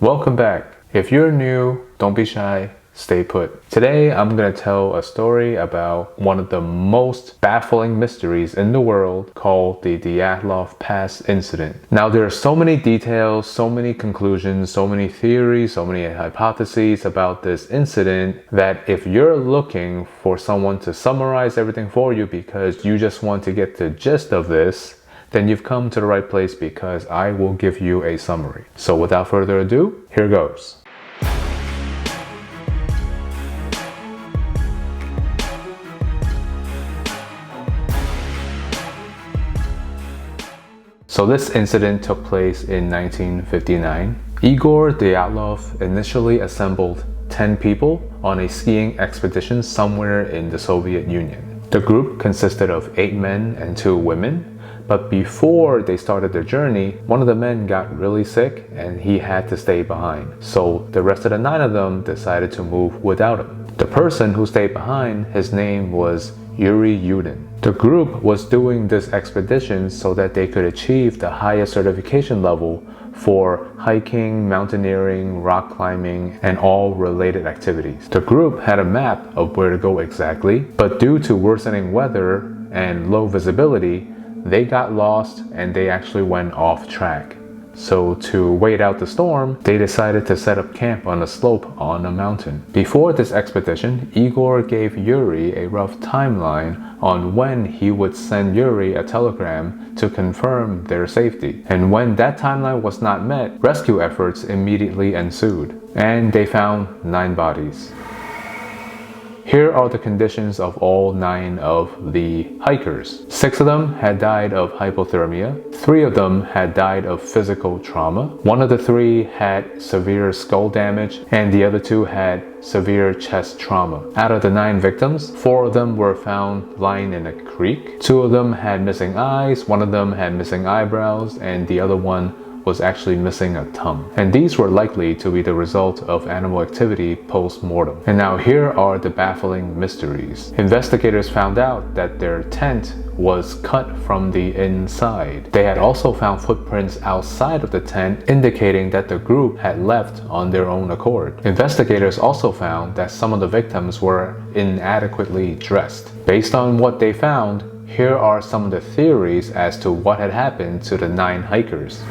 Welcome back. If you're new, don't be shy, stay put. Today I'm going to tell a story about one of the most baffling mysteries in the world called the Dyatlov Pass Incident. Now there are so many details, so many conclusions, so many theories, so many hypotheses about this incident that if you're looking for someone to summarize everything for you because you just want to get the gist of this, then you've come to the right place because I will give you a summary. So without further ado, here goes. So this incident took place in 1959. Igor Dyatlov initially assembled 10 people on a skiing expedition somewhere in the Soviet Union. The group consisted of 8 men and 2 women. But before they started their journey, one of the men got really sick and he had to stay behind. So the rest of the 9 of them decided to move without him. The person who stayed behind, his name was Yuri Yudin. The group was doing this expedition so that they could achieve the highest certification level for hiking, mountaineering, rock climbing, and all related activities. The group had a map of where to go exactly, but due to worsening weather and low visibility, they got lost and they actually went off track. So to wait out the storm, they decided to set up camp on a slope on a mountain. Before this expedition, Igor gave Yuri a rough timeline on when he would send Yuri a telegram to confirm their safety. And when that timeline was not met, rescue efforts immediately ensued, and they found 9 bodies. Here are the conditions of all 9 of the hikers. 6 of them had died of hypothermia. 3 of them had died of physical trauma. 1 of the 3 had severe skull damage, and the other 2 had severe chest trauma. Out of the 9 victims, 4 of them were found lying in a creek. 2 of them had missing eyes, 1 of them had missing eyebrows, and the other one was actually missing a tongue. And these were likely to be the result of animal activity post-mortem. And now here are the baffling mysteries. Investigators found out that their tent was cut from the inside. They had also found footprints outside of the tent indicating that the group had left on their own accord. Investigators also found that some of the victims were inadequately dressed. Based on what they found, here are some of the theories as to what had happened to the 9 hikers.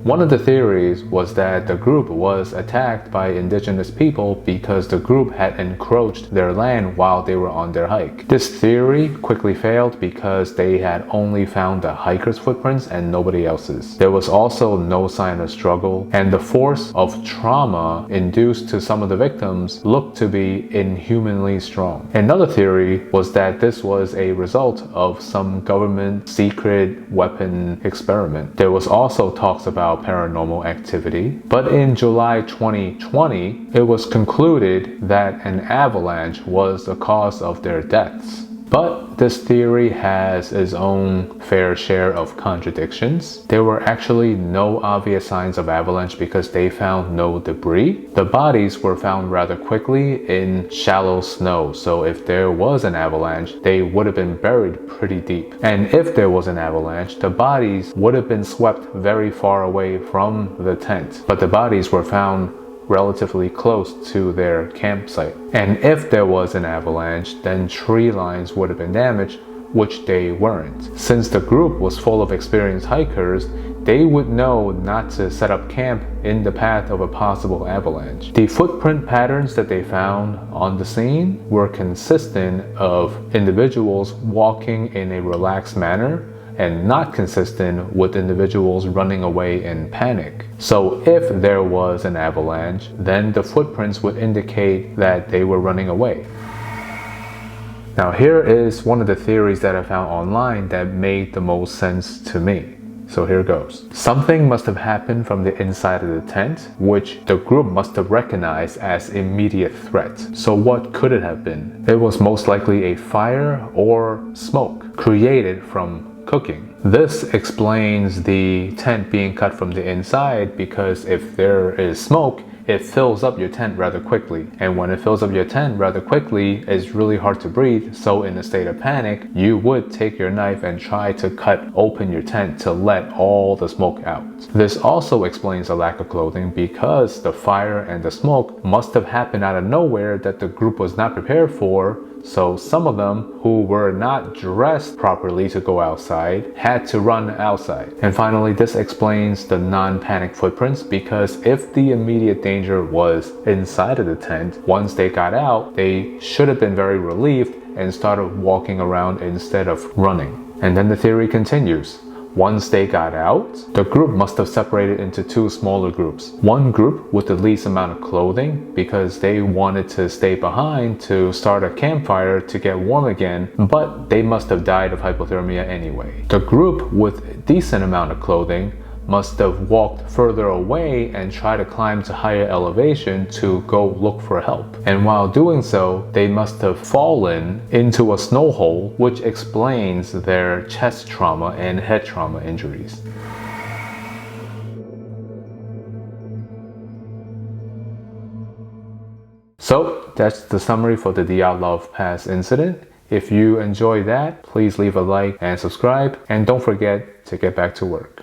One of the theories was that the group was attacked by indigenous people because the group had encroached their land while they were on their hike. This theory quickly failed because they had only found the hikers' footprints and nobody else's. There was also no sign of struggle, and the force of trauma induced to some of the victims looked to be inhumanly strong. Another theory was that this was a result of some government secret weapon experiment. There was also talks about paranormal activity, but in July 2020, it was concluded that an avalanche was the cause of their deaths. But this theory has its own fair share of contradictions. There were actually no obvious signs of avalanche because they found no debris. The bodies were found rather quickly in shallow snow, so if there was an avalanche, they would have been buried pretty deep. And if there was an avalanche, the bodies would have been swept very far away from the tent. But the bodies were found relatively close to their campsite. And if there was an avalanche, then tree lines would have been damaged, which they weren't. Since the group was full of experienced hikers, they would know not to set up camp in the path of a possible avalanche. The footprint patterns that they found on the scene were consistent of individuals walking in a relaxed manner and not consistent with individuals running away in panic. So if there was an avalanche, then the footprints would indicate that they were running away. Now here is one of the theories that I found online that made the most sense to me. So here goes. Something must have happened from the inside of the tent, which the group must have recognized as immediate threat. So what could it have been? It was most likely a fire or smoke created from cooking. This explains the tent being cut from the inside, because if there is smoke, it fills up your tent rather quickly. And when it fills up your tent rather quickly, it's really hard to breathe. So in a state of panic, you would take your knife and try to cut open your tent to let all the smoke out. This also explains the lack of clothing, because the fire and the smoke must have happened out of nowhere that the group was not prepared for. So some of them who were not dressed properly to go outside had to run outside. And finally, this explains the non-panic footprints, because if the immediate danger was inside of the tent, once they got out, they should have been very relieved and started walking around instead of running. And then the theory continues. Once they got out, the group must have separated into two smaller groups. One group with the least amount of clothing, because they wanted to stay behind to start a campfire to get warm again, but they must have died of hypothermia anyway. The group with a decent amount of clothing must have walked further away and tried to climb to higher elevation to go look for help. And while doing so, they must have fallen into a snow hole, which explains their chest trauma and head trauma injuries. So that's the summary for the Dyatlov Pass incident. If you enjoyed that, please leave a like and subscribe, and don't forget to get back to work.